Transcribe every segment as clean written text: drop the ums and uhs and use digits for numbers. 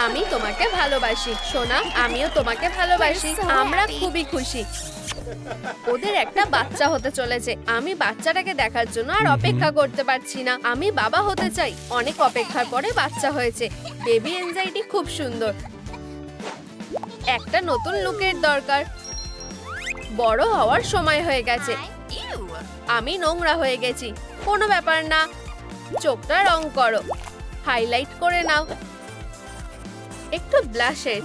আমি তোমাকে ভালোবাসি সোনা, আমিও তোমাকে ভালোবাসি। আমরা খুবই খুশি। ওদের একটা বাচ্চা হতে চলেছে। আমি বাচ্চাটাকে দেখার জন্য আর অপেক্ষা করতে পারছি না। আমি বাবা হতে চাই। অনেক অপেক্ষার পরে বাচ্চা হয়েছে। বেবি এনজাইটি খুব সুন্দর। একটা নতুন লুকের দরকার। বড় হওয়ার সময় হয়ে গেছে। আমি নোংরা হয়ে গেছি। কোনো ব্যাপার না, চোখটা রং করো, হাইলাইট করে নাও, একটু ব্লাশের।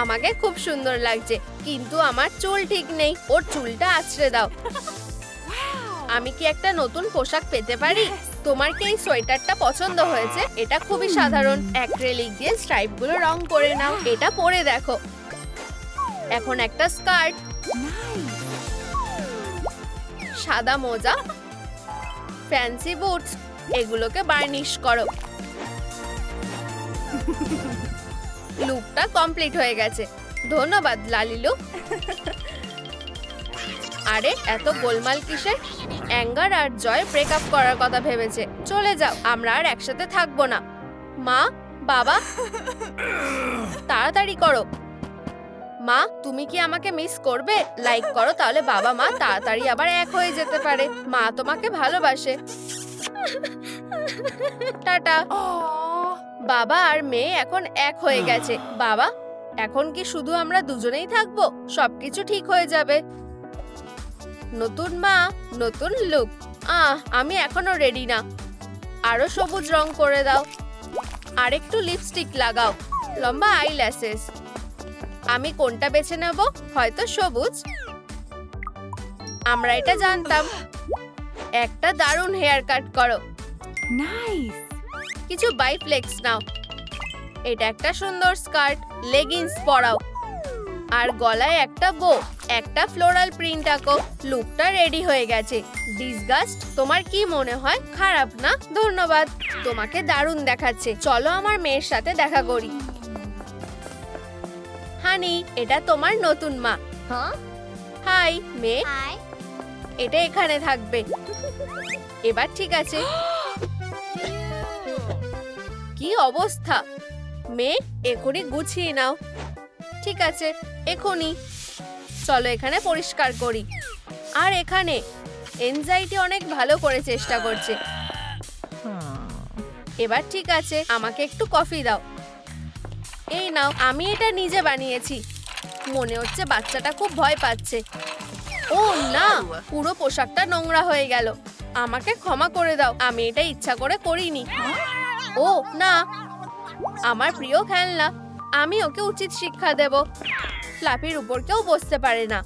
আমাকে খুব সুন্দর লাগছে, কিন্তু আমার চুল ঠিক নেই। ওর চুলটা আঁচড়ে দাও। আমি কি একটা নতুন পোশাক পেতে পারি? তোমার কি এই সোয়েটারটা পছন্দ হয়েছে? এটা খুবই সাধারণ। অ্যাক্রিলিক দিয়ে স্ট্রাইপগুলো রং করে নাও। এটা পরে দেখো। এখন একটা স্কার্ট, সাদা মোজা, ফ্যান্সি বুটস, এগুলোকে বার্নিশ করো। লুকটা কমপ্লিট হয়ে গেছে। ধন্যবাদ লালিলু। আরে এত গোলমাল কিসের? অ্যাঙ্গার আর জয় ব্রেকআপ করার কথা ভেবেছে। চলে যাও, আমরা আর একসাথে থাকবো না। মা, বাবা, তাড়াতাড়ি করো। মা, তুমি কি আমাকে মিস করবে? লাইক করো, তাহলে বাবা মা তাড়াতাড়ি আবার এক হয়ে যেতে পারে। মা তোমাকে ভালোবাসে। টাটা। বাবা আর মেয়ে এখন এক হয়ে গেছে। বাবা, এখন কি শুধু আমরা দুজনেই থাকবো? সবকিছু ঠিক হয়ে যাবে। নতুন মা, নতুন লুক। আমি এখনো রেডি না। আরো সবুজ রং করে দাও। আর একটু লিপস্টিক লাগাও, লম্বা আইল্যাশেস। আমি কোনটা বেছে নেব? হয়তো সবুজ। আমরা এটা জানতাম। একটা দারুণ হেয়ার কাট করো। নাইস। কিছু বাইফ্লেক্স নাও। এটা একটা সুন্দর স্কার্ট, লেগিংস পরাও। আর গলায় একটা বো, একটা ফ্লোরাল প্রিন্ট আঁকো। লুকটা রেডি হয়ে গেছে। ডিসগাস্ট, তোমার কি মনে হয়? খারাপ না? ধন্যবাদ, তোমাকে দারুণ দেখাচ্ছে। চলো আমার মেয়ের সাথে দেখা করি। হানি, এটা তোমার নতুন মা। হাই মেয়ে, এটা এখানে থাকবে। এবার ঠিক আছে। কি অবস্থা? মেয়ে, এখনই গুছিয়ে নাও। ঠিক আছে, এখনই। চলো এখানে পরিষ্কার করি। আর এখানে এনজাইটি অনেক ভালো করে চেষ্টা করছে। এবার ঠিক আছে, আমাকে একটু কফি দাও। এই নাও, আমি এটা নিজে বানিয়েছি। মনে হচ্ছে বাচ্চাটা খুব ভয় পাচ্ছে। ও না, পুরো পোশাকটা নোংরা হয়ে গেল। আমাকে ক্ষমা করে দাও, আমি এটা ইচ্ছা করে করিনি। ও না, আমার প্রিয় খেলনা। আমি ওকে উচিত শিক্ষা দেব। ফ্লাফির উপর কেউ বসতে পারে না।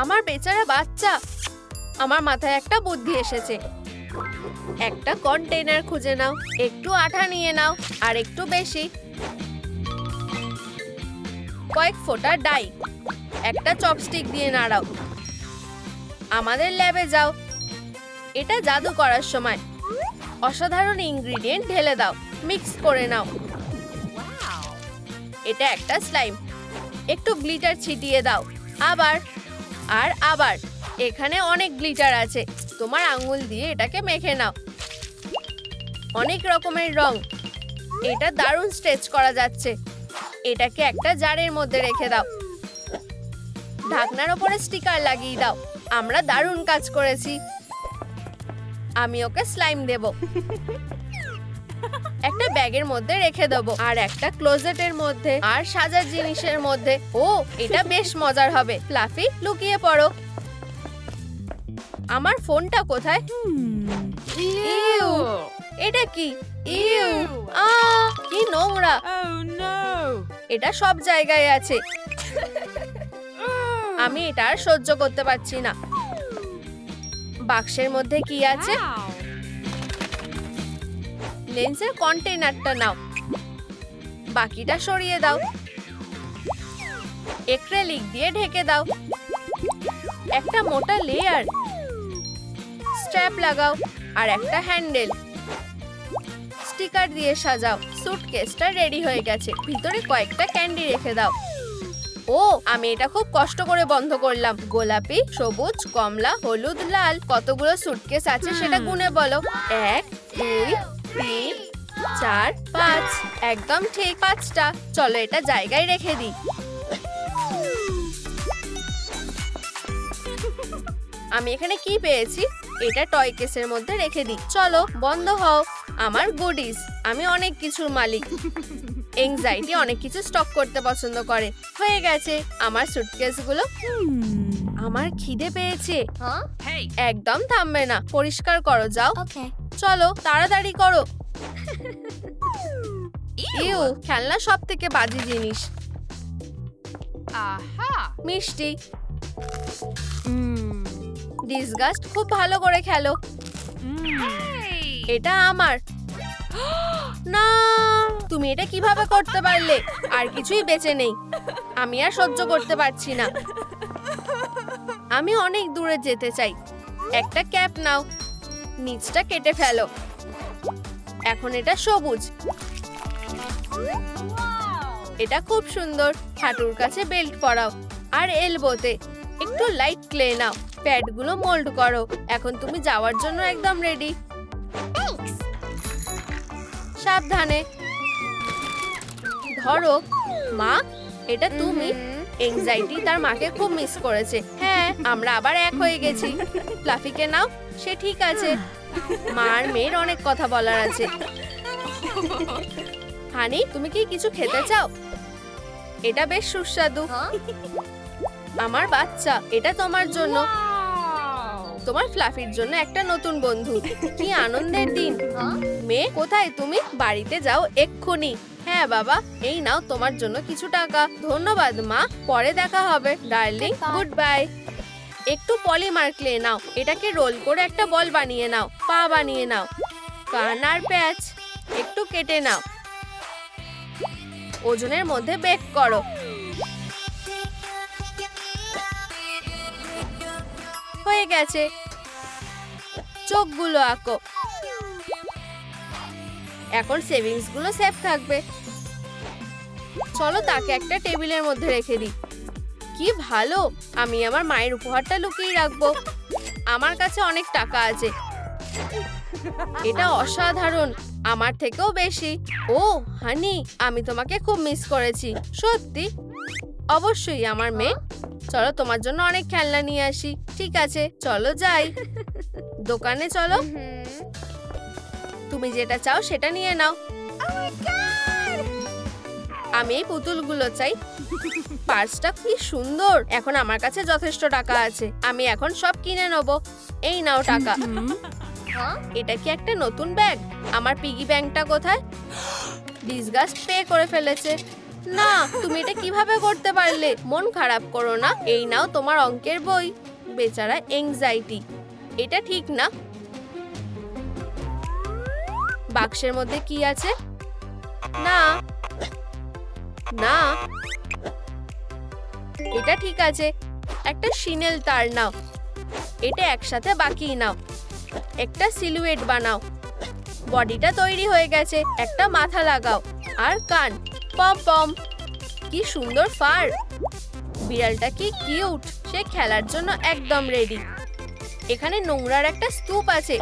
আমার বেচারা বাচ্চা। আমার মাথায় একটা বুদ্ধি এসেছে। একটা কন্টেইনার খুঁজে নাও, একটু আঠা নিয়ে নাও, আর একটু বেশি, কয়েক ফোঁটা ডাই, একটা চপস্টিক দিয়ে নাড়াও। আমাদের ল্যাবে যাও। এটা জাদু করার সময়। অসাধারণ ইনগ্রিডিয়েন্ট ঢেলে দাও, মিক্স করে নাও। এটা একটা স্লাইম। একটু গ্লিটার ছিটিয়ে দাও। আবার আর আবার। এখানে অনেক গ্লিটার আছে। তোমার আঙ্গুল দিয়ে এটাকে মেখে নাও। অনেক রকমের রং। এটা দারুণ স্ট্রেচ করা যাচ্ছে। এটাকে একটা জারের মধ্যে রেখে দাও। ঢাকনার ওপরে স্টিকার লাগিয়ে দাও। আমরা দারুণ কাজ করেছি। আমি ওকে স্লাইম দেব। একটা ব্যাগের মধ্যে রেখে দেবো, আর একটা ক্লোজেটের মধ্যে, আর সাজার জিনিসের মধ্যে। ও, এটা বেশ মজার হবে। ফ্লাফি, লুকিয়ে পড়ো। আমার ফোনটা কোথায়? ইউ, এটা কি? ইউ, কি নোংরা। এটা সব জায়গায় আছে। আমি এটা আর সহ্য করতে পারছি না। বাক্সের মধ্যে কি আছে? লেন্সের কন্টেইনারটা নাও। বাকিটা সরিয়ে দাও। অ্যাক্রিলিক দিয়ে ঢেকে দাও। একটা মোটা লেয়ার। স্ট্র্যাপ লাগাও, আর একটা হ্যান্ডেল। স্টিকার দিয়ে সাজাও। সুটকেসটা রেডি হয়ে গেছে। ভিতরে কয়েকটা ক্যান্ডি রেখে দাও। ও, আমি এটা খুব কষ্ট করে বন্ধ করলাম। গোলাপি, সবুজ, কমলা, হলুদ, লাল। কতগুলো সুটকেস আছে সেটা গুনে বলো। 1, 2, 3, 4, 5, একদম ঠিক 5টা। চলো এটা জায়গায় রেখে দিই। আমি এখানে কি পেয়েছি? এটা টয় কেসের মধ্যে রেখে দিই। চলো বন্ধ হও। আমার গুডিস, আমি অনেক কিছুর মালিক। এংজাইটি অনেক কিছু স্টক করতে পছন্দ করে। হয়ে গেছে আমার সুটকেসগুলো। আমার খিদে পেয়েছে। একদম থামবে না, পরিষ্কার করো যাও। চলো তাড়াতাড়ি করো। ইউ, খেলনা সব থেকে বাজে জিনিস। মিষ্টি। ডিসগাস্ট, খুব ভালো করে খেলো। এটা আমার। না, তুমি এটা কিভাবে করতে পারলে? আর কিছুই বেঁচে নেই। আমি আর সহ্য করতে পারছি না। আমি অনেক দূরে যেতে চাই। একটা ক্যাপ নাও, নিচটা কেটে ফেলো। এখন এটা সবুজ। এটা খুব সুন্দর। হাঁটুর কাছে বেল্ট পরাও আর এলবোতে একটু লাইট ক্লে নাও। প্যাডগুলো মোল্ড করো। এখন তুমি যাওয়ার জন্য একদম রেডি। সাবধানে ধরো। মা, এটা তুমি? এংজাইটি তার মাকে খুব মিস করেছে। হ্যাঁ, আমরা আবার এক হয়ে গেছি। ফ্লাফিকে নাও, সে ঠিক আছে। মার মেয়ের অনেক কথা বলার আছে। হানি, তুমি কি কিছু খেতে চাও? এটা বেশ সুস্বাদু। আমার বাচ্চা, এটা তোমার জন্য। তোমার ফ্লাফির জন্য একটা নতুন বন্ধু। কি আনন্দের দিন। মেয়ে, কোথায় তুমি? বাড়িতে যাও এক্ষুনি। হ্যাঁ বাবা, এই নাও তোমার জন্য কিছু টাকা। ধন্যবাদ মা, পরে দেখা হবে ডার্লিং। Good bye. একটু পলিমার ক্লে নাও। এটাকে রোল করে একটা বল বানিয়ে নাও। পা বানিয়ে নাও। কান আর প্যাচ একটু কেটে নাও। ওজনের মধ্যে বেক করো। হয়ে গেছে। চোখগুলো আঁকো। এখন সেভিংস গুলো সেফ থাকবে। চলো তাকে একটা টেবিলের মধ্যে রেখে দিই। কি ভালো, আমি আমার মায়ের উপহারটা লুকিয়ে রাখবো। আমার কাছে অনেক টাকা আছে। এটা অসাধারণ, আমার থেকেও বেশি। ও হানি, আমি তোমাকে খুব মিস করেছি। সত্যি? অবশ্যই আমার মেয়ে। চলো তোমার জন্য অনেক খেলনা নিয়ে আসি। ঠিক আছে, চলো যাই। দোকানে চলো। তুমি যেটা চাও সেটা নিয়ে নাও। আমি এই পুতুলগুলো চাই। পার্সটা কি সুন্দর। এখন আমার কাছে যথেষ্ট টাকা আছে। আমি এখন সব কিনে নেব। এই নাও টাকা। এটা কি একটা নতুন ব্যাগ? আমার পিগি ব্যাংকটা কোথায়? ডিসগাস্ট পে করে ফেলেছে। না, তুমি এটা কিভাবে করতে পারলে? মন খারাপ করো না। এই নাও তোমার অঙ্কের বই। বেচারা এংজাইটি, এটা ঠিক না। বাক্সের মধ্যে কি আছে? না না, এটা ঠিক আছে। একটা শিনেল তার নাও। এটা একসাথে বাকিয়ে নাও। একটা সিলুয়েট বানাও। বডিটা তৈরি হয়ে গেছে। একটা মাথা লাগাও আর কান। পম পম, কি সুন্দর ফার। বিড়ালটা কি কিউট। সে খেলার জন্য একদম রেডি। এখানে নোংরার একটা স্তূপ আছে।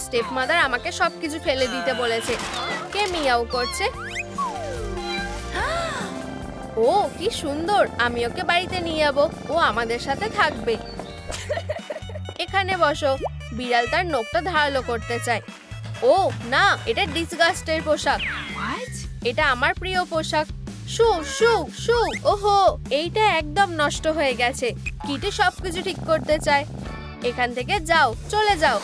স্টেপ মাদার আমাকে সবকিছু ফেলে দিতে বলেছে। কে মিয়াও করছে? ও কি সুন্দর। আমি ওকে বাড়িতে নিয়ে যাবো। ও আমাদের সাথে থাকবে। এখানে বসো। বিড়াল তার নখটা ধারালো করতে চায়। ও না, এটা ডিসগাস্টের পোশাক। এটা আমার প্রিয় পোশাক। শু শু শু। ওহো, এইটা একদম নষ্ট হয়ে গেছে। কিটে সবকিছু ঠিক করতে চায়। এখান থেকে যাও, চলে যাও।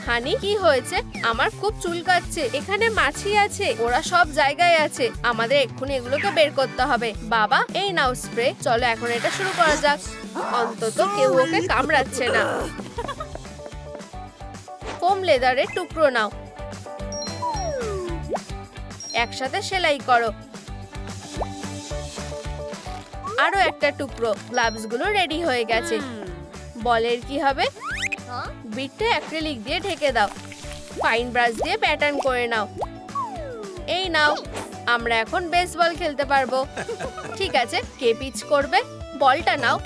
হানি, কি হয়েছে? আমার খুব চুলকাচ্ছে। এখানে মাছি আছে। ওরা সব জায়গায় আছে। আমাদের এক্ষুনি এগুলোকে বের করতে হবে। বাবা, এই নাও স্প্রে। চলো এখন এটা শুরু করা যাক। অন্তত কেউ ওকে কামড়াচ্ছে না। ফোম লেদারের টুকরো নাও। একসাথে সেলাই করো। আরো একটা টুকরো। গ্লাভস গুলো রেডি হয়ে গেছে। বলের কি হবে? বিটটা অ্যাক্রিলিক দিয়ে ঢেকে দাও। ফাইন ব্রাশ দিয়ে প্যাটার্ন করে নাও। এই নাও, আমরা এখন বেসবল খেলতে পারবো। ঠিক আছে, কে পিচ করবে? বলটা নাও।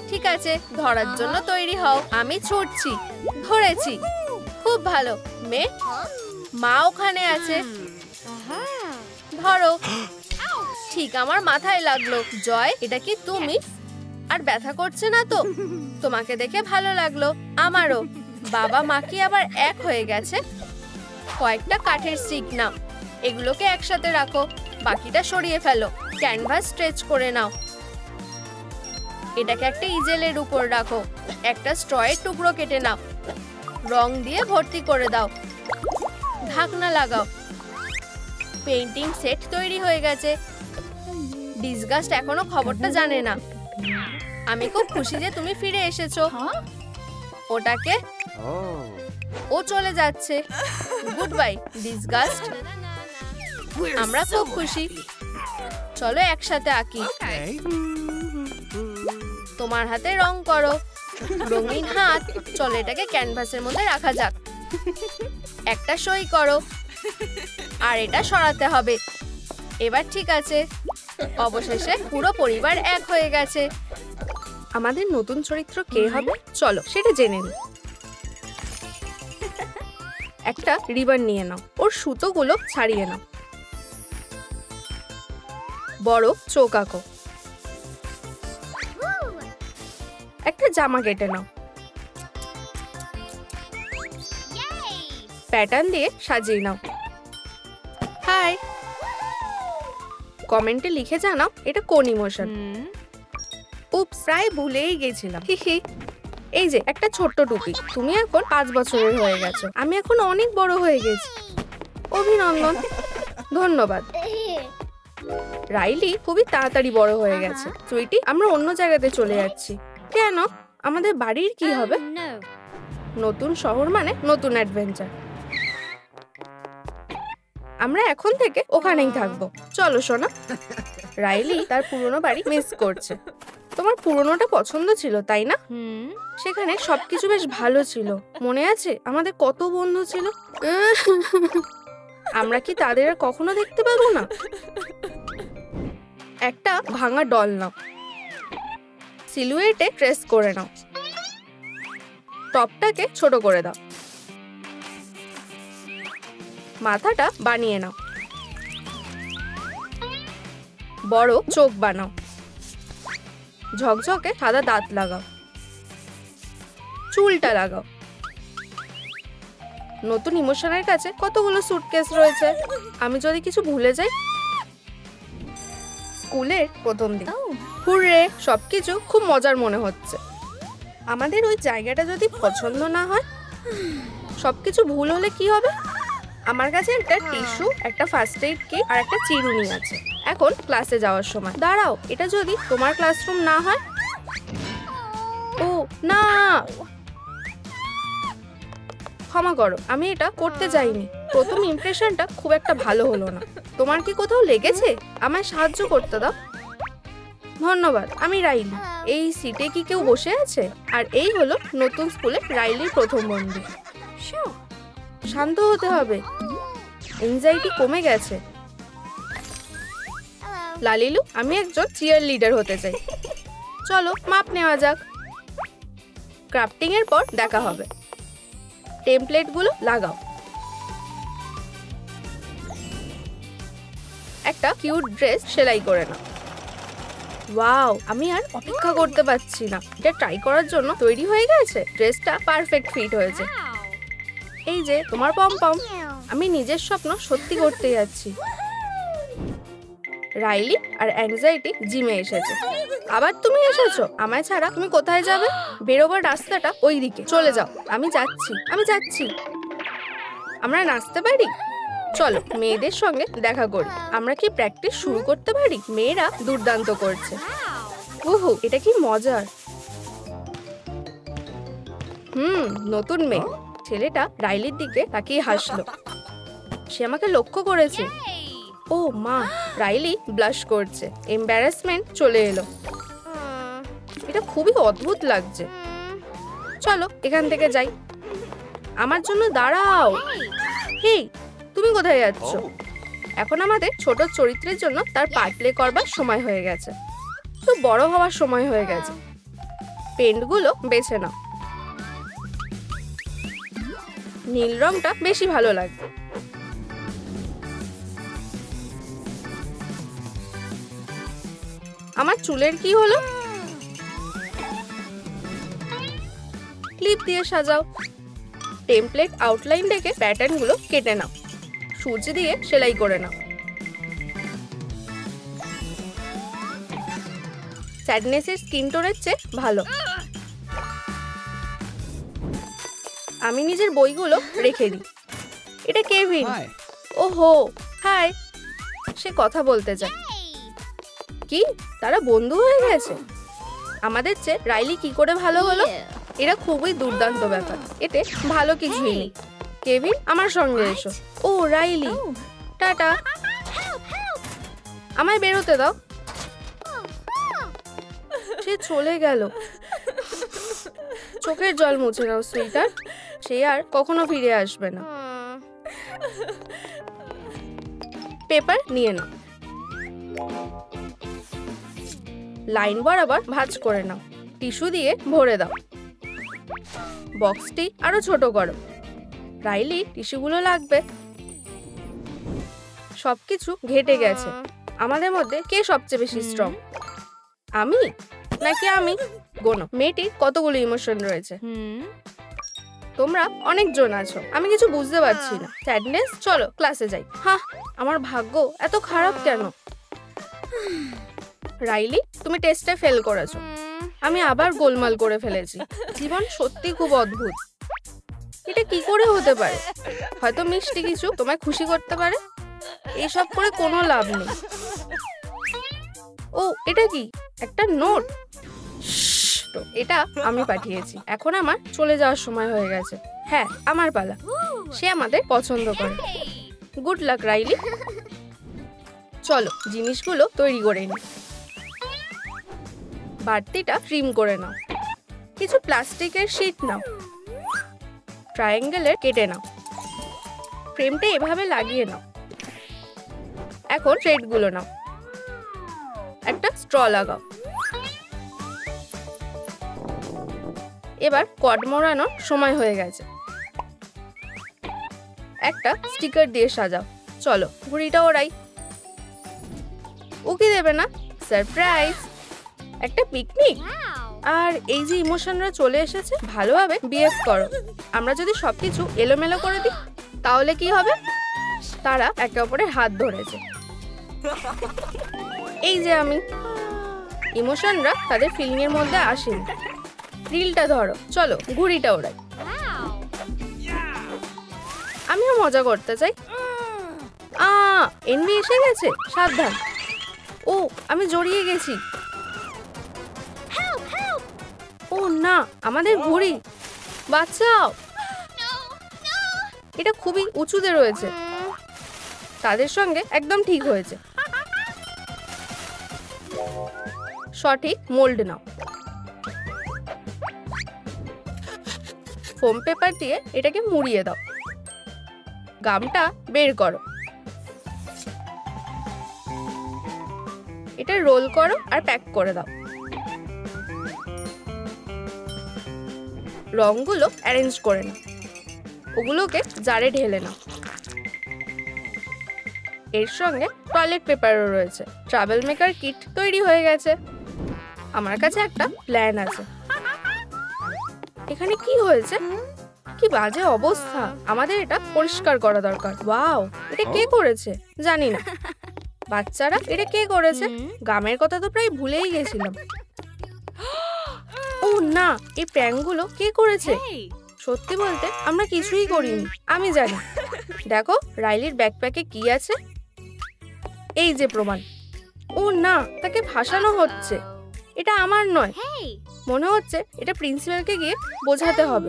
ঠিক আছে, ধরার জন্য তৈরি হও। আমি ছুটছি। ধরেছি। খুব ভালো মেয়ে। মা ওখানে আছে, ধরো। ঠিক আমার মাথায় লাগলো। জয়, এটা কি তুমি? আর ব্যথা করছে না তো? তোমাকে দেখে ভালো লাগলো। আমারও। বাবা মা কি আবার এক হয়ে গেছে? কয়েকটা কাঠের স্টিক নাও, এগুলোকে একসাথে রাখো, বাকিটা সরিয়ে ফেলো। ক্যানভাস স্ট্রেচ করে নাও, এটাকে একটা ইজেলের উপর রাখো। একটা স্ট্রয়ের টুকরো কেটে নাও, রং দিয়ে ভর্তি করে দাও, ঢাকনা লাগাও। পেইন্টিং সেট তৈরি হয়ে গেছে। ডিসগাস্ট এখনো খবরটা জানে না। আমি খুব খুশি যে তুমি ফিরে এসেছো। ওটাকে, ও চলে যাচ্ছে। Good bye disgust. আমরা খুব খুশি। চলো একসাথে আঁকি। তোমার হাতে রং করো, রঙিন হাত। চলো এটাকে ক্যানভাসের মধ্যে রাখা যাক। একটা সই করো, আর এটা সরাতে হবে। এবার ঠিক আছে। অবশেষে পুরো পরিবার এক হয়ে গেছে। আমাদের নতুন চরিত্র কে হবে? চলো সেটা জেনে নিই। একটা রিবন নিয়ে নাও, ওর সুতোগুলো ছাড়িয়ে নাও। বড় চোখ আঁকো। একটা জামা কেটে নাও, প্যাটার্ন দিয়ে সাজিয়ে নাও। হাই, কমেন্টে লিখে জানাও এটা কোন ইমোশন। উপস, প্রায় ভুলেই গেছিলাম। এই যে একটা ছোট্ট টুপি। তুমি এখন 5 বছরের হয়ে গেছো। আমি এখন অনেক বড় হয়ে গেছি। অভিনন্দন। ধন্যবাদ। রাইলি খুবই তাড়াতাড়ি বড় হয়ে গেছে। সুইটি, আমরা অন্য জায়গাতে চলে যাচ্ছি। কেন? আমাদের বাড়ির কি হবে? নতুন শহর মানে নতুন অ্যাডভেঞ্চার। আমরা এখন থেকে ওখানেই থাকবো। চলো সোনা। রাইলি তার পুরনো বাড়ি মিস করছে। তোমার পুরনোটা পছন্দ ছিল তাই না? সেখানে সবকিছু বেশ ভালো ছিল। মনে আছে আমাদের কত বন্ধু ছিল? আমরা কি তাদের আর কখনো দেখতে পাবো না? একটা ভাঙা ডল নাও, সিলুয়েটে ট্রেস করে নাও। টপটাকে ছোট করে দাও। মাথাটা বানিয়ে নাও। বড় চোখ বানাও। ঝকঝকে সাদা দাঁত লাগাও। চুলটা লাগাও। নতুন ইমোশনের কাছে কতগুলো সুটকেস রয়েছে। আমি যদি কিছু ভুলে যাই। স্কুলের প্রথম দিন। হুররে, সবকিছু খুব মজার মনে হচ্ছে। আমাদের ওই জায়গাটা যদি পছন্দ না হয়? সবকিছু ভুল হলে কি হবে? আমার কাছে একটা টিস্যু, একটা ফার্স্ট এইড কিট আর একটা চিরুনি আছে। এখন ক্লাসে যাওয়ার সময়। দাঁড়াও, এটা যদি তোমার ক্লাসরুম না হয়? ও না, ক্ষমা করো, আমি এটা করতে চাইনি। প্রথম ইমপ্রেশনটা খুব একটা ভালো হলো না। তোমার কি কোথাও লেগেছে? আমায় সাহায্য করতে দাও। ধন্যবাদ, আমি রাইলি। এই সিটে কি কেউ বসে আছে? আর এই হলো নতুন স্কুলে রাইলির প্রথম বন্ধু। শান্ত হতে হবে, এনজাইটি কমে গেছে। লালিলু, আমি একজন চিয়ার লিডার হতে চাই। চলো মাপ নেওয়া যাক। ক্রাফটিং এর পর দেখা হবে। টেমপ্লেট গুলো লাগাও। একটা কিউট ড্রেস সেলাই করে নাও। ওয়াও, আমি আর অপেক্ষা করতে পারছি না। এটা ট্রাই করার জন্য তৈরি হয়ে গেছে। ড্রেসটা পারফেক্ট ফিট হয়েছে। এই যে তোমার পম। আমি নিজের স্বপ্ন সত্যি করতে যাচ্ছি। রাইলি আর অ্যাংজাইটি জিমে এসেছে। আবার তুমি এসেছো? আমায় ছাড়া তুমি কোথায় যাবে? বেরোবার রাস্তাটা ওই দিকে। চলে যাও। আমি যাচ্ছি। আমরা নাচতে পারি? চলো মেয়েদের সঙ্গে দেখা করি। আমরা কি প্র্যাকটিস শুরু করতে পারি? মেয়েরা দুর্দান্ত করছে। ওহো, এটা কি মজার। নতুন মেয়ে। ছেলেটা রাইলির দিকে তাকিয়ে হাসলো। সে আমাকে লক্ষ্য করেছে। ও মা, রাইলি ব্লাশ করছে। এম্বারাসমেন্ট চলে এলো। এটা খুবই অদ্ভুত লাগছে। চলো এখান থেকে যাই। আমার জন্য দাঁড়াও। হেই, তুমি কোথায় যাচ্ছ? এখন আমাদের ছোট চরিত্রের জন্য তার পার্ট প্লে করবার সময় হয়ে গেছে। তো বড় হওয়ার সময় হয়ে গেছে। পেন্টগুলো বেছে নাও। নীল রংটা বেশি ভালো লাগবে। আমার চুলের কি হলো? ক্লিপ দিয়ে সাজাও। টেমপ্লেট আউটলাইন দেখে প্যাটার্নগুলো কেটে নাও। সূচ দিয়ে সেলাই করে নাও। স্যাডনেসের স্কিন টোনের চেয়ে ভালো। আমি নিজের বইগুলো রেখে দিই। এটা কেভিন। ওহো, হাই। সে কথা বলতে চায়। কি তারা বন্ধু হয়ে গেছে? আমাদের চেয়ে রাইলি কি করে ভালো হলো? এটা খুবই দুর্দান্ত ব্যাপার। এতে ভালো কিছুই নেই। কেভিন, আমার সঙ্গে এসো। ও রাইলি, টাটা। আমায় বেরোতে দাও। সে চলে গেল। চোখের জল মুছে নাও সুইটার। সে আর কখনো ফিরে আসবে না। পেপার নিয়ে নাও। লাইন বরাবর ভাঁজ করে নাও। টিস্যু দিয়ে ভরে দাও। বক্সটি আরো ছোট করো। রাইলি, টিস্যুগুলো লাগবে। সবকিছু ঘেটে গেছে। আমাদের মধ্যে কে সবচেয়ে বেশি স্ট্রং? আমি নাকি আমি? গোনো, মেয়েটির কতগুলো ইমোশন রয়েছে। তোমরা অনেকজন আছো, আমি কিছু বুঝতে পারছি না। স্যাডনেস, চলো ক্লাসে যাই। হ্যাঁ, আমার ভাগ্য এত খারাপ কেন? রাইলি, তুমি টেস্টে ফেল করেছো। আমি আবার গোলমাল করে ফেলেছি। জীবন সত্যি খুব অদ্ভুত। এটা কি করে হতে পারে? হয়তো মিষ্টি কিছু তোমায় খুশি করতে পারে। এসব করে কোনো লাভ নেই। ও, এটা কি? একটা নোট? এটা আমি পাঠিয়েছি। এখন আমার চলে যাওয়ার সময় হয়ে গেছে। হ্যাঁ, আমার পালা। সে আমাদের পছন্দ করে। Good luck Riley. চলো জিনিসগুলো তৈরি করে নিই। বাড়তিটা ট্রিম করে নাও। কিছু প্লাস্টিকের শীট নাও। ট্রায়াঙ্গেলের কেটে নাও। ফ্রেমটা এভাবে লাগিয়ে নাও। এখন থ্রেডগুলো নাও। একটা স্ট্র লাগাও। এবার কর্ড মোড়ানোর সময় হয়ে গেছে। একটা স্টিকার দিয়ে সাজাও। চলো ঘুড়িটা ওড়াই। উকি দেবে না? সারপ্রাইজ! একটা পিকনিক। আর এই যে ইমোশনরা চলে এসেছে, ভালোভাবে বিহেভ করো। আমরা যদি সবকিছু এলোমেলো করে দিই তাহলে কি হবে? তারা একে অপরের হাত ধরেছে। এই যে আমি। ইমোশনরা তাদের ফিলিং এর মধ্যে আসেনি। রিলটা ধরো। চলো ঘুড়িটা ওড়াই। আমিও মজা করতে চাই। এনভি এসে গেছে, সাবধান। ও, আমি জড়িয়ে গেছি। ও না, আমাদের ঘুড়ি, বাঁচাও। এটা খুবই উঁচুতে রয়েছে। তাদের সঙ্গে একদম ঠিক হয়েছে। সঠিক মোল্ড নাও। ফোম পেপার দিয়ে এটাকে মুড়িয়ে দাও। গামটা বের করো। এটা রোল করো আর প্যাক করে দাও। রংগুলো অ্যারেঞ্জ করে নাও। ওগুলোকে জারে ঢেলে নাও। এর সঙ্গে টয়লেট পেপারও রয়েছে। ট্রাভেল মেকার কিট তৈরি হয়ে গেছে। আমার কাছে একটা প্ল্যান আছে। এখানে কি হয়েছে? কি বাজে অবস্থা। আমাদের এটা পরিষ্কার করা দরকার। ওয়াও, এটা কে করেছে? জানি না। বাচ্চারা, এটা কে করেছে? গামের কথা তো প্রায় ভুলেই গেছিলাম। ও না, এই প্র্যাঙ্কগুলো কে করেছে? সত্যি বলতে আমরা কিছুই করিনি। আমি জানি। দেখো রাইলির ব্যাকপ্যাকে কি আছে। এই যে প্রমাণ। ও না, তাকে ফাঁসানো হচ্ছে। এটা আমার নয়। মনে হচ্ছে এটা প্রিন্সিপালকে গিয়ে বোঝাতে হবে।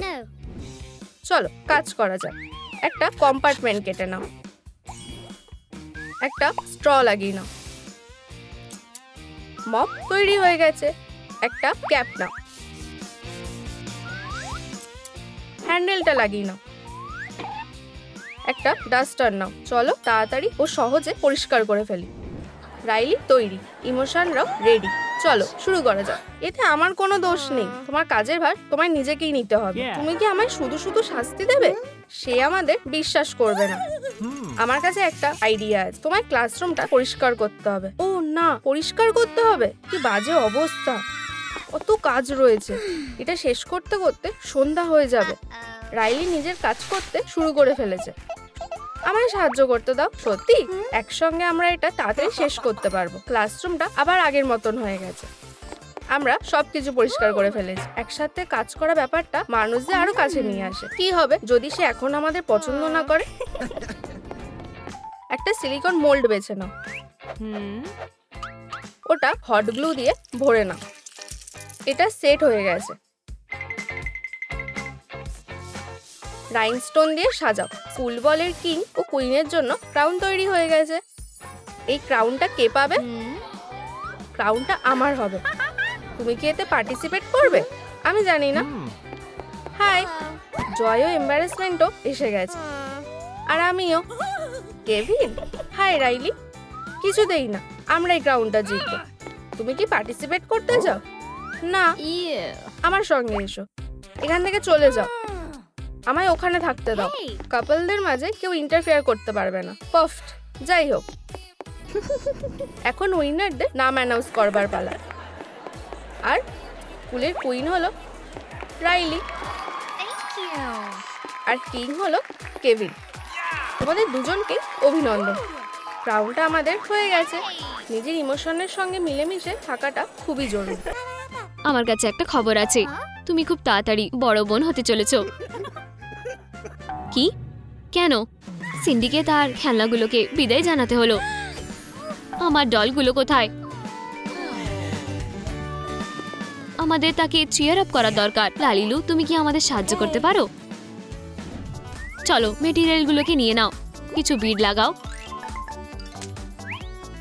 চলো কাজ করা যাক। একটা কম্পার্টমেন্ট কেটে নাও। একটা স্ট্র লাগিয়ে নাও। মপ তৈরি হয়ে গেছে। একটা ক্যাপ নাও। হ্যান্ডেলটা লাগিয়ে নাও। একটা ডাস্টার নাও। চলো তাড়াতাড়ি ও সহজে পরিষ্কার করে ফেলি। রাইলি তৈরি, ইমোশনরাও রেডি। চলো শুরু করা যাক। এতে আমার কোনো দোষ নেই। তোমার কাজের ভার তোমায় নিজেকেই নিতে হবে। তুমি কি আমায় শুধু শুধু শাস্তি দেবে? সে আমাদের বিশ্বাস করবে না। আমার কাছে একটা আইডিয়া আছে। তোমার ক্লাসরুমটা পরিষ্কার করতে হবে। ও না, পরিষ্কার করতে হবে? কি বাজে অবস্থা, কত কাজ রয়েছে। এটা শেষ করতে করতে সন্ধ্যা হয়ে যাবে। রাইলি নিজের কাজ করতে শুরু করে ফেলেছে। আমায় সাহায্য করতে দাও। সত্যি একসঙ্গে আমরা এটা তাড়াতাড়ি শেষ করতে পারবো। ক্লাসরুমটা আবার আগের মতন হয়ে গেছে। আমরা সবকিছু পরিষ্কার করে ফেলেছি। একসাথে কাজ করা ব্যাপারটা মানুষদের আরো কাছে নিয়ে আসে। কি হবে যদি সে এখন আমাদের পছন্দ না করে? একটা সিলিকন মোল্ড বেছে নাও। ওটা হট গ্লু দিয়ে ভরে নাও। এটা সেট হয়ে গেছে। রাইনস্টোন দিয়ে সাজাও। ফুল বলের কিং ও কুইনের জন্য ক্রাউন তৈরি হয়ে গেছে। এই ক্রাউনটা কে পাবে? ক্রাউনটা আমার হবে। তুমি কি এতে পার্টিসিপেট করবে? আমি জানি না। হাই, জয় ও এম্বারেসমেন্টও এসে গেছে। আর আমিও। Kevin, hi Riley. কিছুতেই না, আমরা এই ক্রাউনটা জিতবো। তুমি কি পার্টিসিপেট করতে চাও? না, আমার সঙ্গে এসো। এখান থেকে চলে যাও। আমায় ওখানে থাকতে দাও। কাপলদের মাঝে কেউ ইন্টারফেয়ার করতে পারবে না। পারফেক্ট। যাই হোক, এখন উইনারদের নাম অ্যানাউন্স করবার পালা। আর ফুলের কুইন হলো রাইলি, আর কিং হলো কেভিন। তোমাদের দুজনকে অভিনন্দন। ক্রাউনটা আমাদের হয়ে গেছে। নিজের ইমোশনের সঙ্গে মিলেমিশে থাকাটা খুবই জরুরি। আমার কাছে একটা খবর আছে, তুমি খুব তাড়াতাড়ি বড় বোন হতে চলেছো। কি? কেন? সিন্ডিকে তার খেলনাগুলোকে বিদায় জানাতে হলো। আমার ডলগুলো কোথায়? আমাদের তাকে চিয়ার আপ করার দরকার। লালিলু, তুমি কি আমাদের সাহায্য করতে পারো? চলো, মেটেরিয়ালগুলোকে নিয়ে নাও। কিছু বিড লাগাও।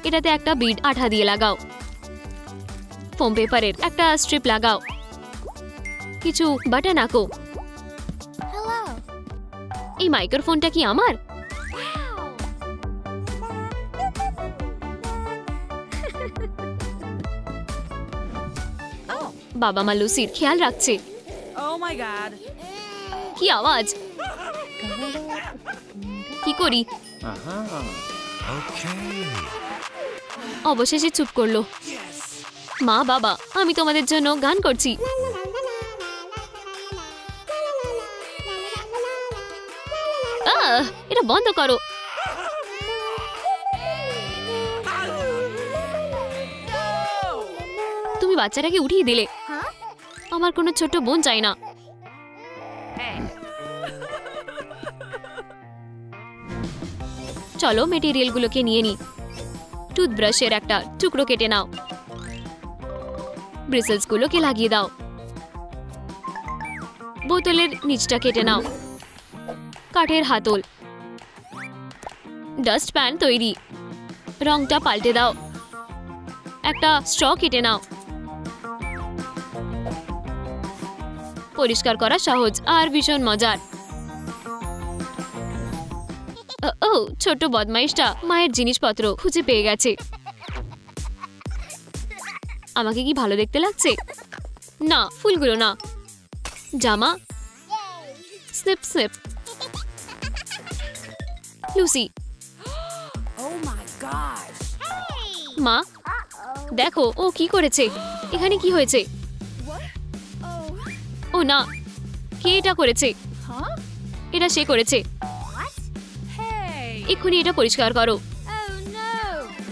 এটাতে একটা বিড আঠা দিয়ে লাগাও। ফোম পেপারের একটা স্ট্রিপ লাগাও। কিছু বাটন আঁকো। এই মাইক্রোফোনটা কি আমার? বাবা মা লুসির খেয়াল রাখছে। কি আওয়াজ? কি করি? অবশেষে চুপ করলো। মা বাবা, আমি তোমাদের জন্য গান করছি। এটা বন্ধ করো। তুমি বাচ্চাটাকে উঠিয়ে দিলে। আমার কোনো ছোট বোন চাই না। চলো মেটেরিয়ালগুলোকে নিয়ে নি। টুথব্রাশের একটা টুকরো কেটে নাও। ব্রিসেলসগুলোকে লাগিয়ে দাও। বোতলের নিচটা কেটে নাও। কাঠের হাতল। ডাস্ট প্যান তৈরি। রংটা পাল্টে দাও। একটা স্ট্র কেটে নাও। পরিষ্কার করা সহজ আর ভীষণ মজার। ও, ছোট বদমাইশটা মায়ের জিনিসপত্র খুঁজে পেয়ে গেছে। আমাকে কি ভালো দেখতে লাগছে? না, ফুলগুলো না। জামা। Snip snip. লুসি। মা, দেখো ও কি করেছে। এখানে কি হয়েছে? ও না, কে এটা করেছে? এটা সে করেছে। এক্ষুনি এটা পরিষ্কার করো।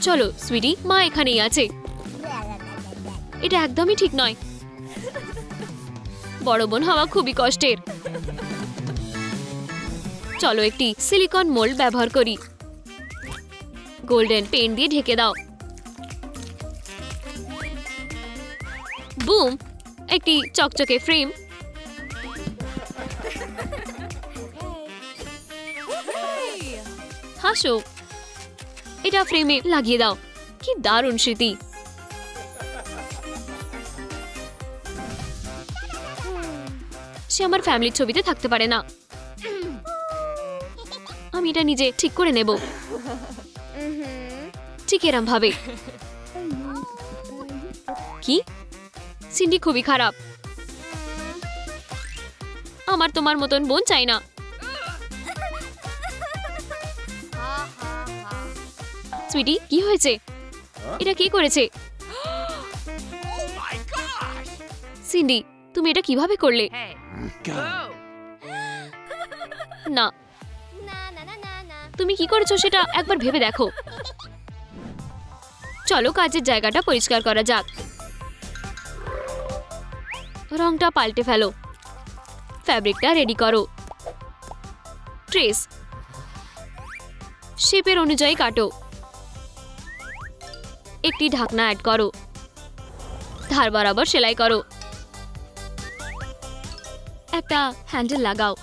চলো সুইটি, মা এখানেই আছে। এটা একদমই ঠিক নয়। বড় বোন হওয়া খুবই কষ্টের। চলো একটি সিলিকন মোল্ড ব্যবহার করি। গোল্ডেন পেন দিয়ে ঢেকে দাও। বুম, একটি চকচকে ফ্রেম। হাসো। এটা ফ্রেমে লাগিয়ে দাও। কি দারুণ স্মৃতি। সে আমার ফ্যামিলির ছবিতে থাকতে পারে না। আমি এটা নিজে ঠিক করে নেব। ঠিক এরম ভাবে। কি? সিন্ডি খুবই খারাপ। আমার তোমার মতন বোন চাই না। সুইটি, কি হয়েছে? এটা কি করেছে? সিন্ডি, তুমি এটা কিভাবে করলে? না, তুমি কি করেছো সেটা একবার ভেবে দেখো। চলো কাজের জায়গাটা পরিষ্কার করা যাক। রংটা পাল্টে ফেলো, ফ্যাব্রিকটা রেডি করো, ট্রেস শেপের অনুযায়ী কাটো, একটি ঢাকনা অ্যাড করো, ধার বরাবর সেলাই করো, একটা হ্যান্ডেল লাগাও,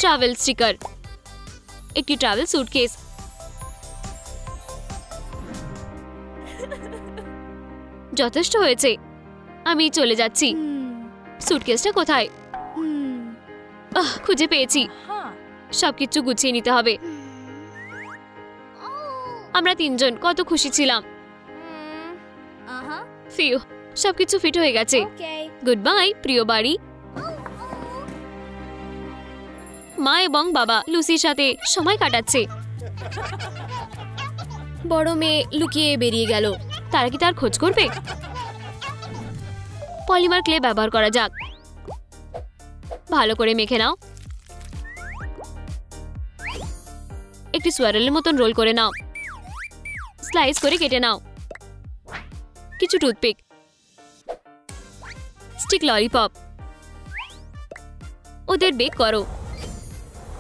ট্রাভেল স্টিকার, একটি ট্রাভেল সুটকেস, যথেষ্ট হয়েছে, আমি চলে যাচ্ছি। সুটকেসটা কোথায়? খুঁজে পেয়েছি। সবকিছু গুছিয়ে নিতে হবে। আমরা তিনজন কত খুশি ছিলাম। ফিউ, সবকিছু ফিট হয়ে গেছে। গুড বাই প্রিয় বাড়ি। মা এবং বাবা লুসির সাথে সময় কাটাচ্ছে। বড় মেয়ে লুকিয়ে বেরিয়ে গেল। তারা কি তার খোঁজ করবে? পলিমার ক্লে ব্যবহার করা যাক। ভালো করে মেখে নাও। একটি সোয়ারেলের মতন রোল করে নাও, স্লাইস করে কেটে নাও। কিছু টুথপিক, স্টিক ললিপপ, ওদের বেক করো।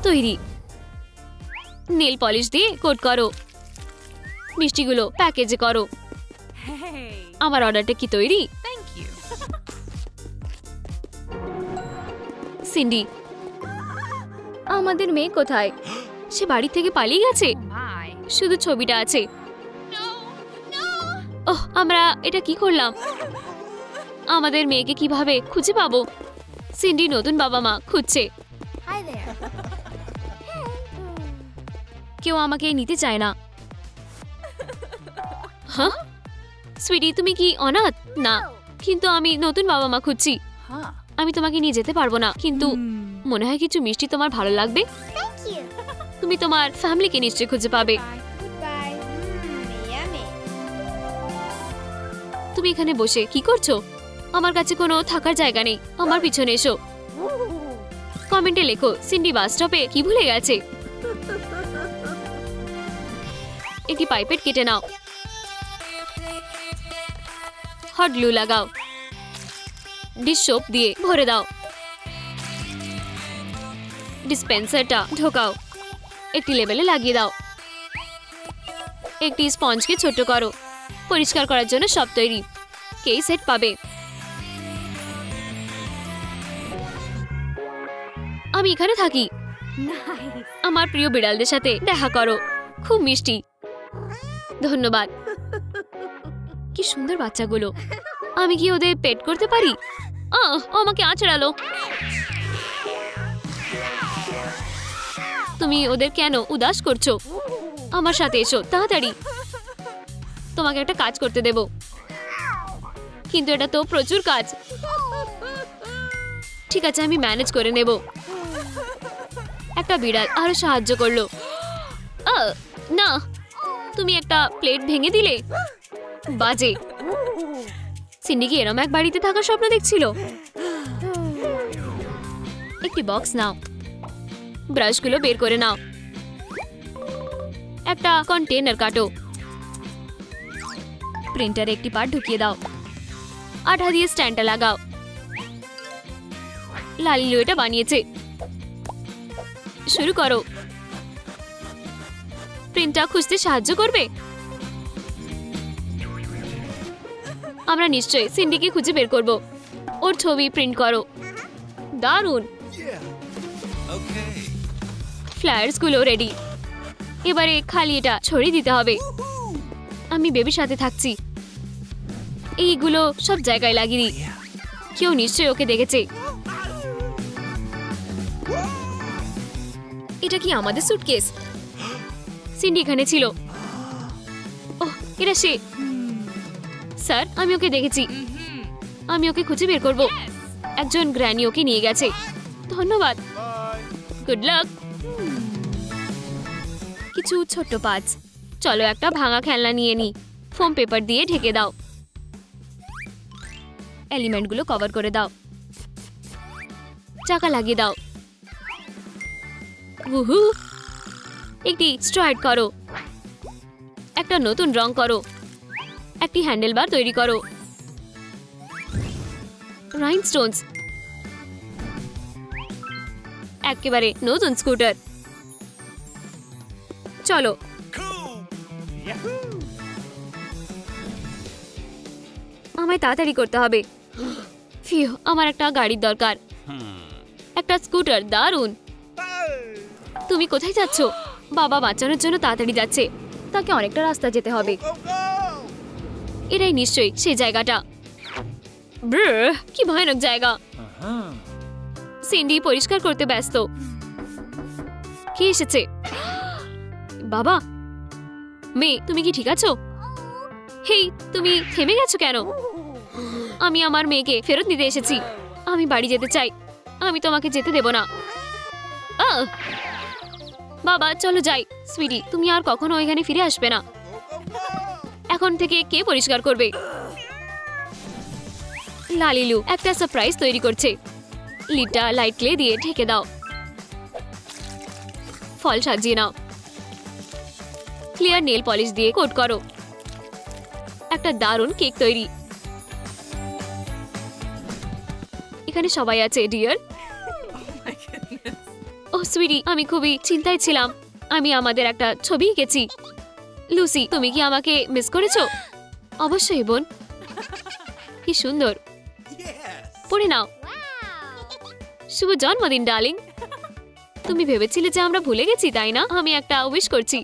তৈরি। নেল পলিশ দিয়ে কোট করো। মিষ্টিগুলো প্যাকেজে করো। আমার অর্ডারটা কি তৈরি? সিন্ডি, আমাদের মেয়ে কোথায়? সে বাড়ি থেকে পালিয়ে গেছে। শুধু ছবিটা আছে। ওহ, আমরা এটা কি করলাম? আমাদের মেয়েকে কিভাবে খুঁজে পাবো? সিন্ডি নতুন বাবা মা খুঁজছে। কেউ আমাকে নিতে চায় না। হ্যাঁ সুইটি, তুমি কি অনাথ? না, কিন্তু আমি নতুন বাবা মা খুঁজছি। আমি তোমাকে নিয়ে যেতে পারবো না, কিন্তু মনে হয় কিছু মিষ্টি তোমার ভালো লাগবে। তুমি তোমার ফ্যামিলিকে নিশ্চয়ই খুঁজে পাবে। তুমি এখানে বসে কি করছো? আমার কাছে কোনো থাকার জায়গা নেই। আমার পিছনে এসো। কমেন্টে লেখো সিন্ডি বাস স্টপে কি ভুলে গেছে। একটি পাইপেট কেটে নাও। হট গ্লু লাগাও। ডিশ সোপ দিয়ে ভরে দাও। ডিসপেন্সারটা ঢোকাও। একটি লেবেলে লাগিয়ে দাও। একটি স্পঞ্জকে ছোট করো। পরিষ্কার করার জন্য সব তৈরি। কেই সেট পাবে। আমি এখানে থাকি। আমার প্রিয় বিড়ালদের সাথে দেখা করো। খুব মিষ্টি। ধন্যবাদ। কি সুন্দর বাচ্চাগুলো। আমি কি ওদের পেট করতে পারি? আমাকে আঁচড়ালো। তুমি ওদের কেন উদাস করছো? আমার সাথে এসো তাড়াতাড়ি। তোমাকে একটা কাজ করতে দেব, কিন্তু এটা তো প্রচুর কাজ। ঠিক আছে, আমি ম্যানেজ করে নেব। একটা বিড়াল আরো সাহায্য করলো। না, তুমি একটা প্লেট ভেঙে দিলে। বাজে। সিন্ডি কি এরম এক বাড়িতে থাকার স্বপ্ন দেখছিল? একটি বক্স নাও। ব্রাশগুলো বের করে নাও। একটা কন্টেনার কাটো। প্রিন্টারে একটি পার্ট ঢুকিয়ে দাও। আঠা দিয়ে স্ট্যান্ডটা লাগাও। লালিলু এটা বানিয়েছে। শুরু করো। প্রিন্টটা খুঁজতে সাহায্য করবে? আমরা নিশ্চয়ই সিন্ডিকে খুঁজে বের করব। ওর ছবি প্রিন্ট করো। দারুণ। ফ্লায়ার্সগুলো রেডি। এবারে খালি এটা ছড়িয়ে দিতে হবে। আমি বেবির সাথে থাকছি। এইগুলো সব জায়গায় লাগিয়ে দিই। কেউ নিশ্চয়ই ওকে দেখেছে। এটা কি আমাদের সুটকেস? সিন্ডি এখানে ছিল। ওহ, এটা সে। স্যার, আমি ওকে দেখেছি। আমি ওকে খুঁজে বের করব। একজন গ্র্যানি ওকে নিয়ে গেছে। ধন্যবাদ। Good luck. কিছু ছোট্ট পাঁচ। চলো একটা ভাঙা খেলনা নিয়ে নি। ফোম পেপার দিয়ে ঢেকে দাও। এলিমেন্টগুলো কভার করে দাও। চাকা লাগিয়ে দাও। উহু, একটি স্ট্র অ্যাড করো। একটা নতুন রং করো। একটি হ্যান্ডেল বার তৈরি করো। রাইনস্টোনস, একেবারে নতুন স্কুটার। চলো। আমায় তাড়াতাড়ি করতে হবে। ফিউ, আমার একটা গাড়ির দরকার। একটা স্কুটার, দারুণ। তুমি কোথায় যাচ্ছ? বাবা বাঁচানোর জন্য তাড়াতাড়ি যাচ্ছে। তাকে অনেকটা রাস্তা যেতে হবে। এটাই নিশ্চয়ই সেই জায়গাটা। ব্রর, কি ভয়ানক জায়গা। সিন্ডি পরিষ্কার করতে ব্যস্ত। কে এসেছে? বাবা। মেয়ে, তুমি কি ঠিক আছো? হেই, তুমি থেমে গেছো কেন? আমি আমার মেয়েকে ফেরত দিতে এসেছি। আমি বাড়ি যেতে চাই। আমি তোমাকে যেতে দেব না। বাবা, চলো যাই। সুইটি, তুমি আর কখনো এখানে ফিরে আসবে না। এখন থেকে কে পরিষ্কার করবে? লালিলু একটা সারপ্রাইজ তৈরি করছে। লিডটা লাইট ক্লে দিয়ে ঢেকে দাও। ফল সাজিয়ে নাও। ক্লিয়ার নেল পলিশ দিয়ে কোট করো। একটা দারুণ কেক তৈরি। এখানে সবাই আছে ডিয়ার। ও সুইটি, আমি খুবই চিন্তায় ছিলাম। আমি আমাদের একটা ছবি এঁকেছি। লুসি, তুমি কি আমাকে মিস করেছো? অবশ্যই বোন। কি সুন্দর। পড়ে নাও। শুভ জন্মদিন ডার্লিং। তুমি ভেবেছিলে যে আমরা ভুলে গেছি, তাই না? আমি একটা উইশ করছি,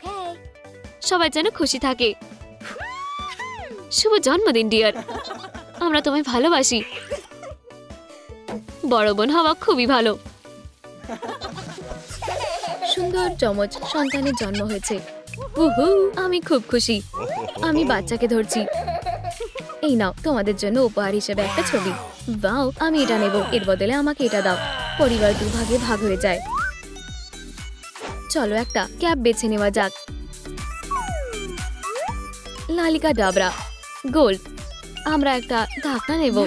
সবাই যেন খুশি থাকে। শুভ জন্মদিন ডিয়ার। আমরা তোমায় ভালোবাসি। বড় বোন হওয়া খুবই ভালো। সুন্দর যমজ সন্তানের জন্ম হয়েছে। উহু, আমি খুব খুশি। আমি বাচ্চাকে ধরছি। এই নাও তোমাদের জন্য উপহার হিসেবে একটা ছবি। বাও, আমি এটা নেব। এর বদলে আমাকে এটা দাও। পরিবার দুভাগে ভাগ হয়ে যায়। চলো একটা ক্যাপ বেছে নেওয়া যাক। লালিকা ডাবরা গোল্ড। আমরা একটা ঢাকনা নেব।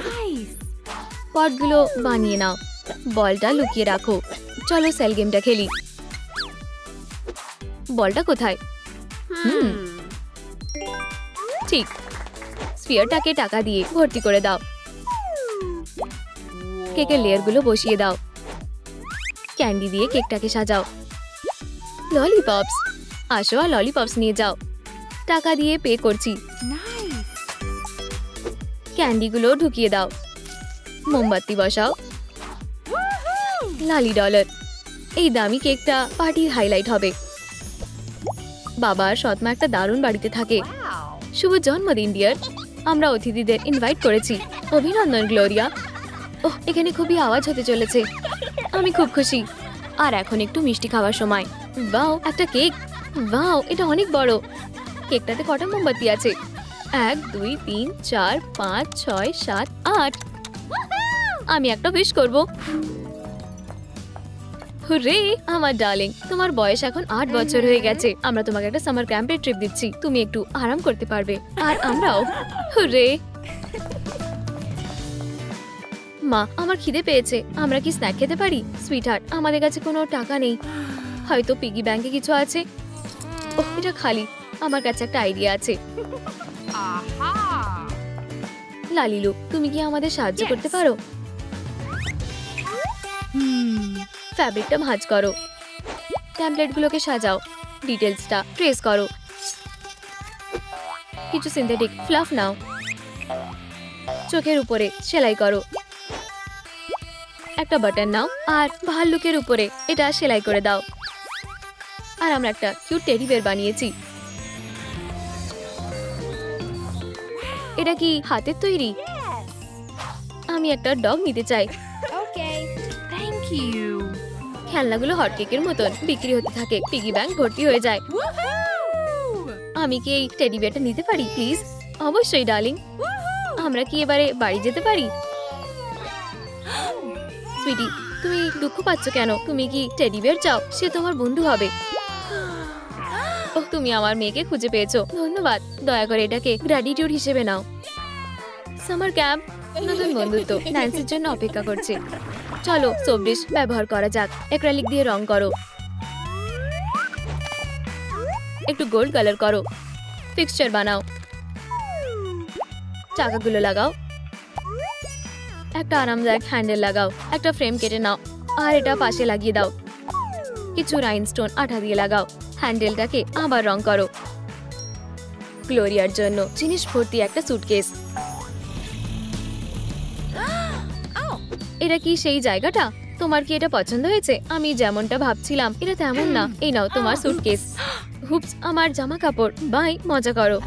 পটগুলো বানিয়ে নাও। বলটা লুকিয়ে রাখো। চলো সেল গেমটা খেলি। বলটা কোথায়? ঠিক। স্ফিয়ারটাকে টাকা দিয়ে ভর্তি করে দাও। কেকের লেয়ারগুলো বসিয়ে দাও। ক্যান্ডি দিয়ে কেকটাকে সাজাও। ললিপপস, আসো আর ললিপপস নিয়ে যাও। টাকা দিয়ে পে করছি। ক্যান্ডিগুলো ঢুকিয়ে দাও। মোমবাতি বসাও। লালি ডলার। এই দামি কেকটা পার্টির হাইলাইট হবে। বাবা আর সৎমা একটা দারুণ বাড়িতে থাকে। শুভ জন্মদিন ডিয়ার। আমরা অতিথিদের ইনভাইট করেছি। অভিনন্দন গ্লোরিয়া। ওহ, এখানে খুবই আওয়াজ হতে চলেছে। আমি খুব খুশি। আর এখন একটু মিষ্টি খাওয়ার সময়। বাও, একটা কেক। বাও, এটা অনেক বড়। কেকটাতে কটা মোমবাতি আছে? 1 2 3 4 5 6 7 8। আমি একটা উইশ করব। হুররে, আমার ডার্লিং, তোমার বয়স এখন 8 বছর হয়ে গেছে। আমরা তোমাকে একটা সামার ক্যাম্পে ট্রিপ দিচ্ছি। তুমি একটু আরাম করতে পারবে। আর আমরাও। হুররে। মা, আমার খিদে পেয়েছে। আমরা কি স্ন্যাক খেতে পারি? সুইটহার্ট, আমাদের কাছে কোনো টাকা নেই। হয়তো পিগি ব্যাংকে কিছু আছে। ওহ, এটা খালি। আমার কাছে একটা আইডিয়া আছে। লালিলু, তুমি কি আমাদের সাহায্য করতে পারো? ফ্যাব্রিকটা ভাঁজ করো। ট্যাম্পলেটগুলোকে সাজাও। ডিটেলসটা ট্রেস করো। কিছু সিনথেটিক ফ্লাফ নাও। চোখের উপরে সেলাই করো। একটা বাটন নাও আর ভাল্লুকের উপরে এটা সেলাই করে দাও। আর আমরা একটা কিউট টেডি বেয়ার বানিয়েছি। এটা কি হাতের তৈরি? আমি একটা ডগ নিতে চাই। খেলনাগুলো হট কেকের মতন বিক্রি হতে থাকে। পিগি ব্যাংক ভর্তি হয়ে যায়। আমি কি এই টেডি বেয়ারটা নিতে পারি প্লিজ? অবশ্যই ডার্লিং। আমরা কি এবারে বাড়ি যেতে পারি? সুইটি, তুমি দুঃখ পাচ্ছ কেন? তুমি কি টেডি বেয়ার চাও? সে তোমার বন্ধু হবে। ওহ, তুমি আমার মেয়েকে খুঁজে পেয়েছো, ধন্যবাদ। দয়া করে এটাকে গ্র্যাটিটিউড হিসেবে নাও। সামার ক্যাম্প, নতুন বন্ধুত্ব ন্যান্সির জন্য অপেক্ষা করছে। চলো সোপ ডিশ ব্যবহার করা যাক। অ্যাক্রিলিক দিয়ে রং করো, একটু গোল্ড কালার করো, ফিক্সচার বানাও, চাকাগুলো লাগাও, একটা আরামদায়ক হ্যান্ডেল লাগাও, একটা ফ্রেম কেটে নাও আর এটা পাশে লাগিয়ে দাও। কিছু রাইনস্টোন আঠা দিয়ে লাগাও, হ্যান্ডেলটাকে আবার রং করো। গ্লোরিয়ার জন্য জিনিস ভর্তি একটা সুটকেস। এটা কি সেই জায়গাটা? তোমার কি এটা পছন্দ হয়েছে? আমি যেমনটা ভাবছিলাম এটা তেমন না। এই নাও তোমার সুটকেস। হুপস, আমার জামা কাপড়। বাই, মজা করো।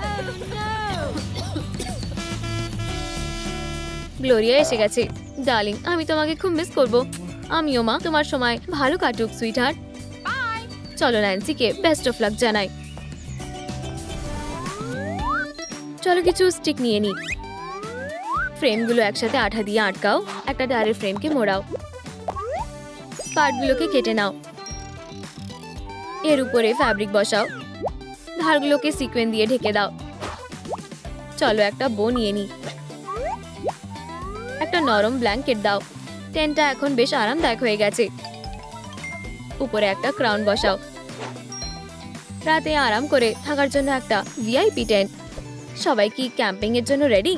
গ্লোরিয়া এসে গেছে। ডার্লিং, আমি তোমাকে খুব মিস করব। আমিও মা। তোমার সময় ভালো কাটুক সুইটহার্ট। চলো ন্যান্সিকে বেস্ট অফ লাক জানাই। চলো কিছু স্টিক নিয়ে নি। ফ্রেমগুলো একসাথে আঠা দিয়ে আটকাও, একটা ডায়ের ফ্রেমকে মোড়াও, পার্টগুলোকে কেটে নাও, এর উপরে ফ্যাব্রিক বসাও, ধারগুলোকে সিকোয়েন্স দিয়ে ঢেকে দাও। চলো একটা বো নিয়ে নি, একটা নরম ব্ল্যাঙ্কেট দাও। টেন্টটা এখন বেশ আরামদায়ক হয়ে গেছে। উপরে একটা ক্রাউন বসাও। রাতে আরাম করে থাকার জন্য একটা ভিআইপি টেন্ট। সবাই কি ক্যাম্পিং এর জন্য রেডি?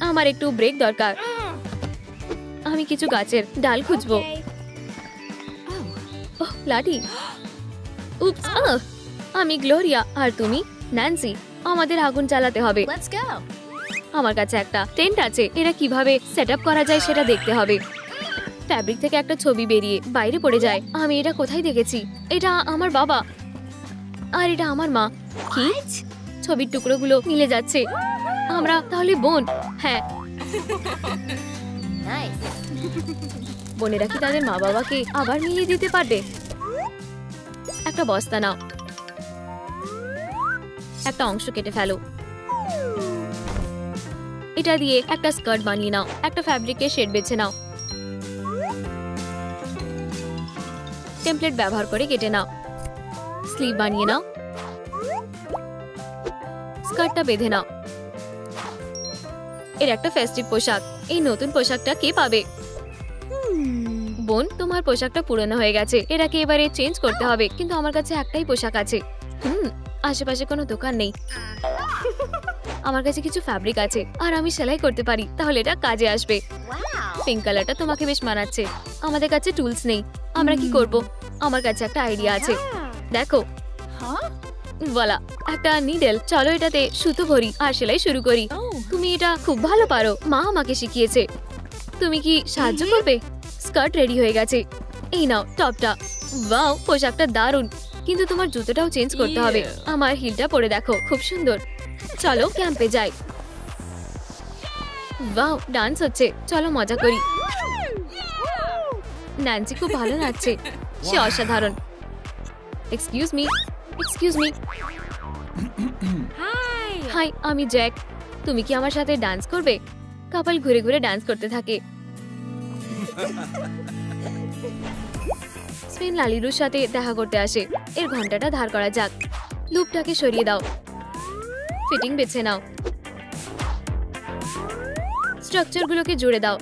আমার একটু ব্রেক দরকার। আমি কিছু গাছের ডাল খুঁজবো। ওহ, লাঠি। উপস, আমি গ্লোরিয়া আর তুমি ন্যান্সি। আমাদের আগুন জ্বালাতে হবে। আমার কাছে একটা টেন্ট আছে। এটা কিভাবে সেট আপ করা যায় সেটা দেখতে হবে। ফ্যাব্রিক থেকে একটা ছবি বেরিয়ে বাইরে পড়ে যায়। আমি এটা কোথায় দেখেছি? এটা আমার বাবা আর এটা আমার মা। কি? ছবির টুকরোগুলো মিলে যাচ্ছে। আমরা তাহলে বোন। হ্যাঁ, বোনেরা কি তাদের মা বাবাকে আবার মিলিয়ে দিতে পারবে? একটা বস্তা নাও, একটা অংশ কেটে ফেলো, এটা দিয়ে একটা স্কার্ট বানিয়ে নাও। একটা ফ্যাব্রিকের শেড বেছে নাও, টেমপ্লেট ব্যবহার করে কেটে নাও, স্লিভ বানিয়ে নাও, স্কার্টটা বেঁধে নাও। এর একটা ফেস্টিভ পোশাক। এই নতুন পোশাকটা কে পাবে? বোন, তোমার পোশাকটা পুরনো হয়ে গেছে। এটাকে এবারে চেঞ্জ করতে হবে। কিন্তু আমার কাছে একটাই পোশাক আছে। আশেপাশে কোনো দোকান নেই। আমার কাছে কিছু ফ্যাব্রিক আছে আর আমি সেলাই করতে পারি, তাহলে এটা কাজে আসবে। পিঙ্ক কালারটা তোমাকে বেশ মানাচ্ছে। আমাদের কাছে টুলস নেই। আমরা কি করব? আমার কাছে একটা আইডিয়া আছে। দেখো, বলা একটা নিডেল। চলো এটাতে সুতো ভরি আর সেলাই শুরু করি। তুমি এটা খুব ভালো পারো, মা আমাকে শিখিয়েছে। তুমি কি সাহায্য করবে? স্কার্ট রেডি হয়ে গেছে। এই নাও টপটা। ওয়াও, পোশাকটা দারুণ, কিন্তু তোমার জুতোটাও চেঞ্জ করতে হবে। আমার হিলটা পরে দেখো, খুব সুন্দর। চলো ক্যাম্পে যাই। ওয়াও, ডান্স হচ্ছে। চলো মজা করি। ন্যান্সি খুব ভালো নাচছে। সে অসাধারণ। Excuse me, excuse me. Hi, আমি জ্যাক। তুমি কি আমার সাথে ডান্স করবে? কাপল ঘুরে ঘুরে ডান্স করতে থাকে। স্পেন লালিরুর সাথে দেখা করতে আসে। এর ঘন্টাটা ধার করা যাক। লুপটাকে সরিয়ে দাও, ফিটিং বেছে নাও, স্ট্রাকচারগুলোকে জুড়ে দাও,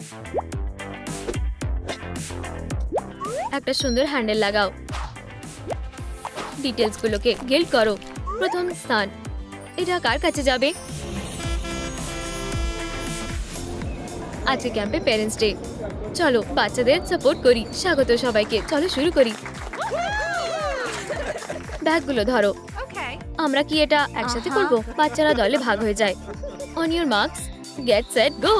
একটা সুন্দর হ্যান্ডেল লাগাও, ডিটেলসগুলোকে গিল্ড করো। প্রথম স্থান। এটা কার কাছে যাবে? আজকে ক্যাম্পে প্যারেন্টস ডে। চলো বাচ্চাদের সাপোর্ট করি। স্বাগত সবাইকে। চলো শুরু করি। ব্যাগগুলো ধরো। আমরা কি এটা একসাথে করব? বাচ্চারা দলে ভাগ হয়ে যায়। On your marks, get set, go.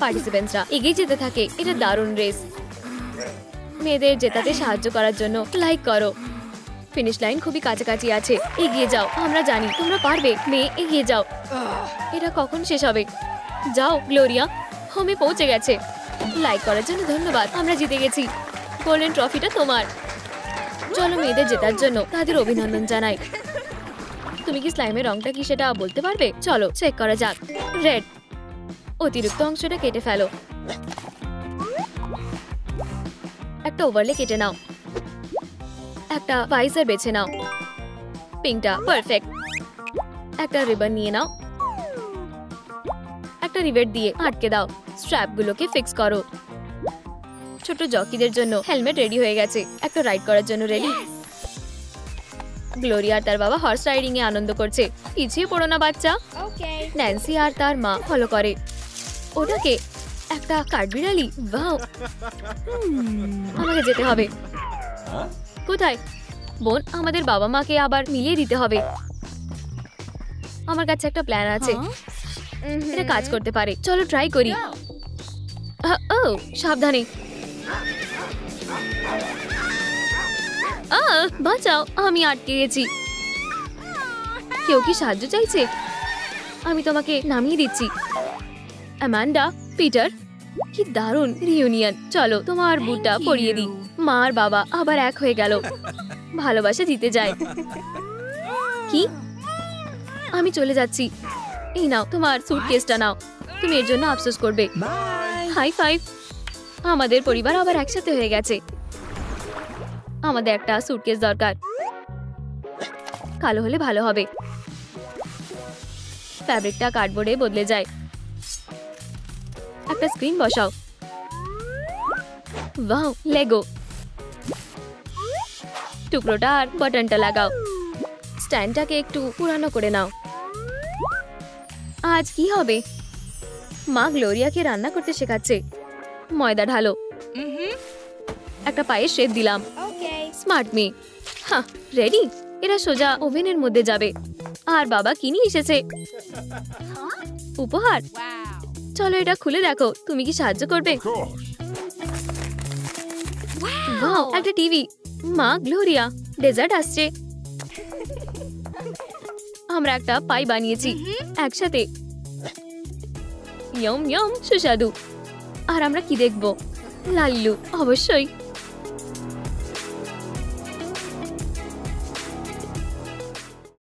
পার্টিসিপেন্টসরা এগিয়ে যেতে থাকে। এটা দারুণ রেস। মেয়েদের জেতাতে সাহায্য করার জন্য লাইক করো। ফিনিশ লাইন খুবই কাছাকাছি আছে। এগিয়ে যাও, আমরা জানি তোমরা পারবে। মেয়ে, এগিয়ে যাও। এটা কখন শেষ হবে? যাও গ্লোরিয়া, হোমে পৌঁছে গেছে। লাইক করার জন্য ধন্যবাদ। আমরা জিতে গেছি। গোল্ডেন ট্রফিটা তোমার। চলো মেয়েদের জেতার জন্য তাদের অভিনন্দন জানাই। তুমি কি স্লাইমের রংটা কি সেটা বলতে পারবে? চলো চেক করা যাক। রেড। অতিরিক্ত অংশটা কেটে ফেলো। একটা ওভারলে কেটে নাও, একটা ভাইজার বেছে নাও, পিঙ্কটা পারফেক্ট। একটা রিবন নিয়ে নাও, একটা রিভেট দিয়ে আটকে দাও। স্ট্র্যাপগুলোকে ফিক্স করো। ছোট জকিদের জন্য হেলমেট রেডি হয়ে গেছে। একটা রাইড করার জন্য রেডি। গ্লোরিয়া আর তার বাবা হর্স রাইডিং এ আনন্দ করছে। পিছিয়ে পড়ো না বাচ্চা। ন্যান্সি আর তার মা ফলো করে। ওটাকে একটা কাঠবিড়ালি, ওয়াও। আমাকে যেতে হবে। কোথায়? বোন, আমাদের বাবা মাকে আবার মিলিয়ে দিতে হবে। আমার কাছে একটা প্ল্যান আছে, এটা কাজ করতে পারে। চলো ট্রাই করি। ও সাবধানে। বাঁচাও, আমি আটকে গেছি। কেউ কি সাহায্য চাইছে? আমি তোমাকে নামিয়ে দিচ্ছি। অ্যামান্ডা, পিটার, কি দারুণ রিউনিয়ন। চলো তোমার বুটটা পরিয়ে দিই। মা আর বাবা আবার এক হয়ে গেল। ভালোবাসা জিতে যায়। কি? আমি চলে যাচ্ছি। এই নাও তোমার সুটকেসটা নাও। তুমি এর জন্য আফসোস করবে। High five. আমাদের পরিবার আবার একসাথে হয়ে গেছে। আমাদের একটা সুটকেস দরকার। কালো হলে ভালো হবে। ফ্যাব্রিকটা কার্ডবোর্ডে বদলে যায়। একটা স্ক্রিন বসাও। Wow, Lego. টুকরোটা আর বাটনটা লাগাও। স্ট্যান্ডটাকে একটু পুরানো করে নাও। আজ কি হবে? মা গ্লোরিয়াকে রান্না করতে শেখাচ্ছে। ময়দা ঢালো। একটা পায়ের শেপ দিলাম। স্মার্ট মেয়ে। হ্যাঁ, রেডি। এরা সোজা ওভেনের মধ্যে যাবে। আর বাবা কি নিয়ে এসেছে? উপহার। চলো এটা খুলে দেখো। তুমি কি সাহায্য করবে? ওয়াও, একটা টিভি। মা গ্লোরিয়া, ডেজার্ট আসছে। আমরা একটা পাই বানিয়েছি একসাথে। ইয়ম ইয়ম, সুস্বাদু। আর আমরা কি দেখবো? লাল্লু, অবশ্যই।